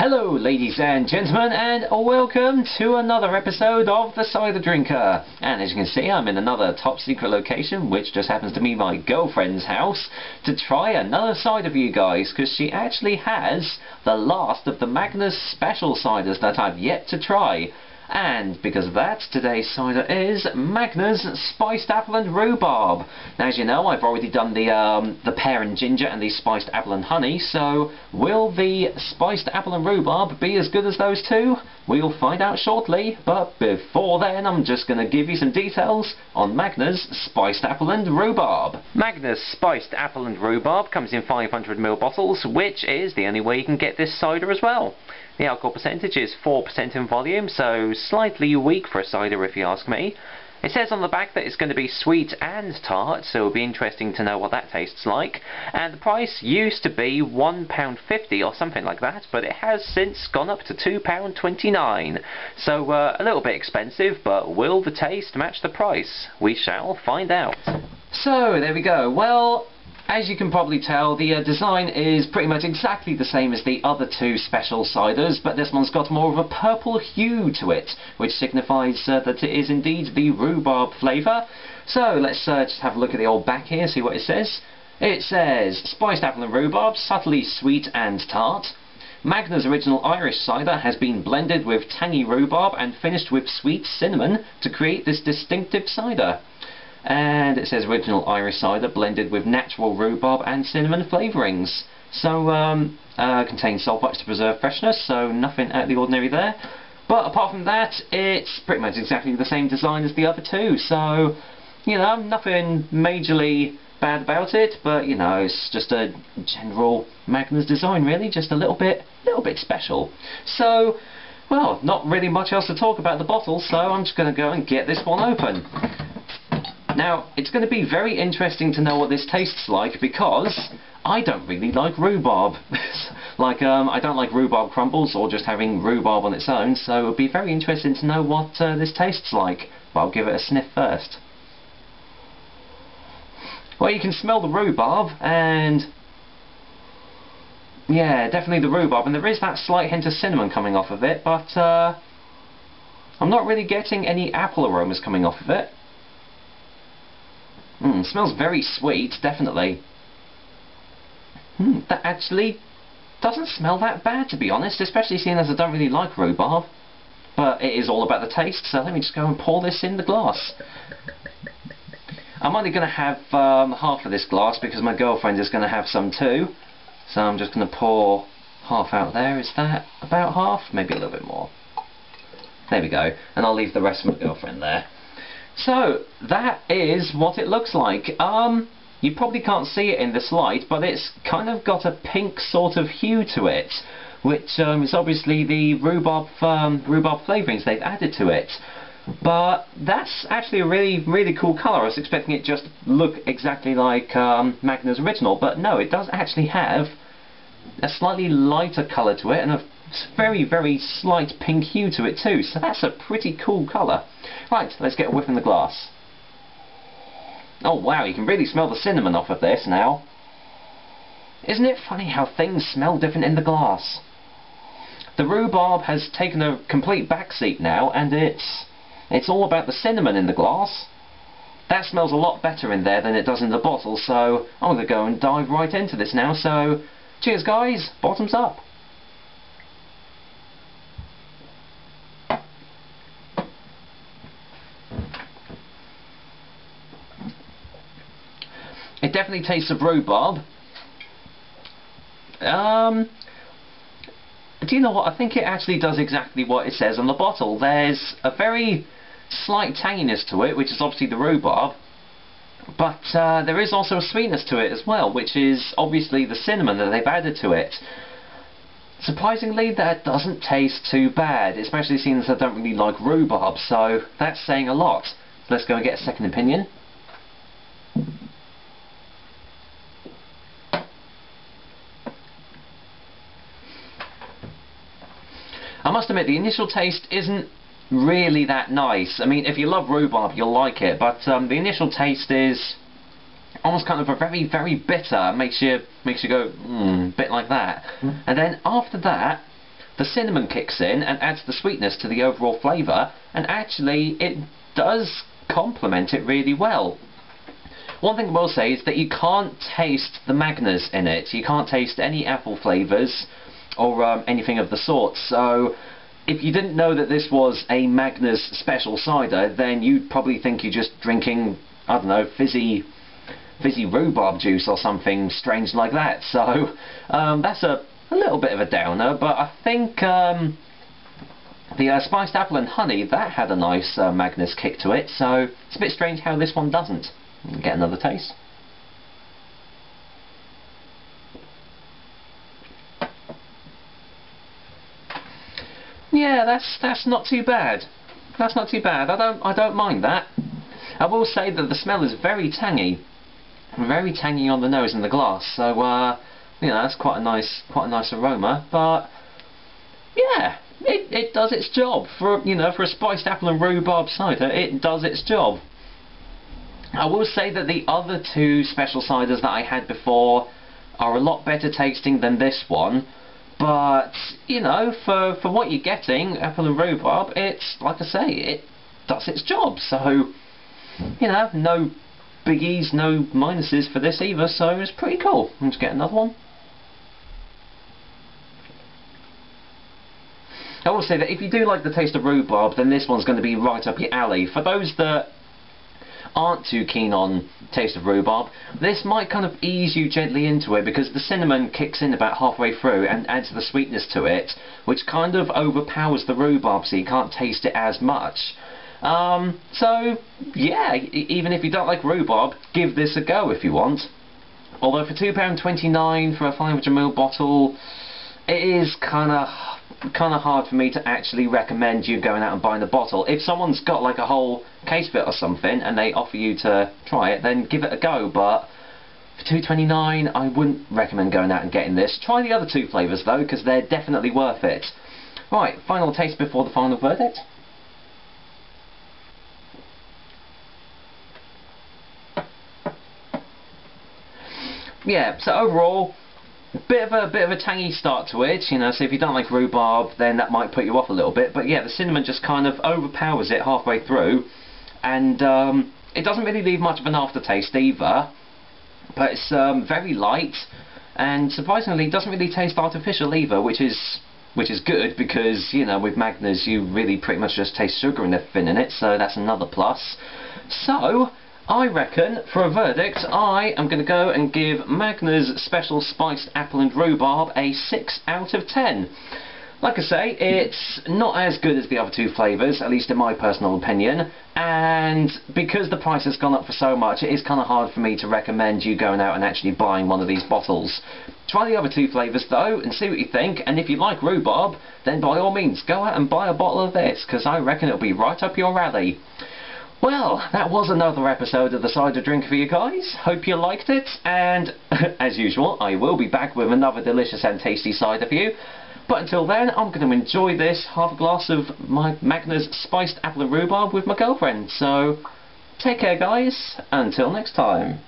Hello ladies and gentlemen, and welcome to another episode of The Cider Drinker. And as you can see, I'm in another top secret location, which just happens to be my girlfriend's house, to try another cider for you guys, because she actually has the last of the Magners special ciders that I've yet to try. And because of that, today's cider is Magners Spiced Apple and Rhubarb. Now, as you know, I've already done the pear and ginger and the spiced apple and honey, so will the spiced apple and rhubarb be as good as those two? We'll find out shortly, but before then, I'm just going to give you some details on Magners Spiced Apple and Rhubarb. Magners Spiced Apple and Rhubarb comes in 500ml bottles, which is the only way you can get this cider as well. The alcohol percentage is 4% in volume, so slightly weak for a cider if you ask me. It says on the back that it's going to be sweet and tart, so it'll be interesting to know what that tastes like. And the price used to be £1.50 or something like that, but it has since gone up to £2.29. So a little bit expensive, but will the taste match the price? We shall find out. So there we go. Well, as you can probably tell, the design is pretty much exactly the same as the other two special ciders, but this one's got more of a purple hue to it, which signifies that it is indeed the rhubarb flavour. So let's just have a look at the old back here, see what it says. It says, spiced apple and rhubarb, subtly sweet and tart. Magners original Irish cider has been blended with tangy rhubarb and finished with sweet cinnamon to create this distinctive cider. And it says original Irish cider blended with natural rhubarb and cinnamon flavourings. So, contains sulfites to preserve freshness, so nothing out of the ordinary there. But apart from that, it's pretty much exactly the same design as the other two, so, you know, nothing majorly bad about it, but, you know, it's just a general Magners design, really, just a little bit special. So, well, not really much else to talk about the bottle, so I'm just going to go and get this one open. Now, it's going to be very interesting to know what this tastes like, because I don't really like rhubarb. I don't like rhubarb crumbles or just having rhubarb on its own, so it would be very interesting to know what this tastes like. But I'll give it a sniff first. Well, you can smell the rhubarb, and yeah, definitely the rhubarb, and there is that slight hint of cinnamon coming off of it, but I'm not really getting any apple aromas coming off of it. Smells very sweet, definitely. That actually doesn't smell that bad, to be honest, especially seeing as I don't really like rhubarb. But it is all about the taste, so let me just go and pour this in the glass. I'm only going to have half of this glass because my girlfriend is going to have some too. So I'm just going to pour half out there. Is that about half? Maybe a little bit more. There we go. And I'll leave the rest for my girlfriend there. So, that is what it looks like. You probably can't see it in this light, but it's kind of got a pink sort of hue to it, which is obviously the rhubarb flavourings they've added to it. But that's actually a really, really cool colour. I was expecting it just to look exactly like Magners original, but no, it does actually have a slightly lighter colour to it, and a very, very slight pink hue to it too, so that's a pretty cool colour. Right, let's get a whiff in the glass. Oh wow, you can really smell the cinnamon off of this now. Isn't it funny how things smell different in the glass? The rhubarb has taken a complete backseat now, and it's all about the cinnamon in the glass. That smells a lot better in there than it does in the bottle, so I'm going to go and dive right into this now, so cheers guys, bottoms up. It definitely tastes of rhubarb. Do you know what? I think it actually does exactly what it says on the bottle. There's a very slight tanginess to it, which is obviously the rhubarb, but there is also a sweetness to it as well, which is obviously the cinnamon that they've added to it. Surprisingly, that doesn't taste too bad, especially seeing as I don't really like rhubarb, so that's saying a lot. So let's go and get a second opinion. I must admit, the initial taste isn't really that nice. I mean, if you love rhubarb, you'll like it, but the initial taste is almost kind of a very, very bitter, makes you go, bit like that. And then after that, the cinnamon kicks in and adds the sweetness to the overall flavour, and actually it does complement it really well. One thing I will say is that you can't taste the Magners in it. You can't taste any apple flavours or anything of the sort. So if you didn't know that this was a Magners special cider, then you'd probably think you're just drinking, I don't know, fizzy rhubarb juice or something strange like that. So that's a little bit of a downer, but I think the spiced apple and honey, that had a nice Magners kick to it, so it's a bit strange how this one doesn't. Get another taste. Yeah, that's not too bad. That's not too bad. I don't mind that. I will say that the smell is very tangy on the nose and the glass. So you know, that's quite a nice aroma. But yeah, it does its job for, you know, for a spiced apple and rhubarb cider. It does its job. I will say that the other two special ciders that I had before are a lot better tasting than this one, but you know, for what you're getting, apple and rhubarb, it's, like I say, it does its job. So you know, no biggies, no minuses for this either, so it's pretty cool. Let's get another one. I will say that if you do like the taste of rhubarb, then this one's going to be right up your alley. For those that aren't too keen on taste of rhubarb, this might kind of ease you gently into it, because the cinnamon kicks in about halfway through and adds the sweetness to it, which kind of overpowers the rhubarb, so you can't taste it as much. So yeah, even if you don't like rhubarb, give this a go if you want. Although for £2.29 for a 500ml bottle, it is kind of hard for me to actually recommend you going out and buying a bottle. If someone's got like a whole case of it or something and they offer you to try it, then give it a go, but for £2.29 I wouldn't recommend going out and getting this. Try the other two flavours though, because they're definitely worth it. Right, final taste before the final verdict. Yeah, so overall, bit of a tangy start to it, you know, so if you don't like rhubarb, then that might put you off a little bit, but yeah, the cinnamon just kind of overpowers it halfway through, and it doesn't really leave much of an aftertaste either, but it's very light, and surprisingly it doesn't really taste artificial either, which is good, because, you know, with Magners you really pretty much just taste sugar and everything in it, so that's another plus. So I reckon, for a verdict, I am going to go and give Magners Special Spiced Apple and Rhubarb a 6 out of 10. Like I say, it's not as good as the other two flavours, at least in my personal opinion, and because the price has gone up for so much, it is kind of hard for me to recommend you going out and actually buying one of these bottles. Try the other two flavours though, and see what you think, and if you like rhubarb, then by all means, go out and buy a bottle of this, because I reckon it'll be right up your alley. Well, that was another episode of the Cider Drink for you guys. Hope you liked it, and as usual, I will be back with another delicious and tasty cider for you. But until then, I'm going to enjoy this half a glass of my Magners Spiced Apple and Rhubarb with my girlfriend. So, take care guys, until next time.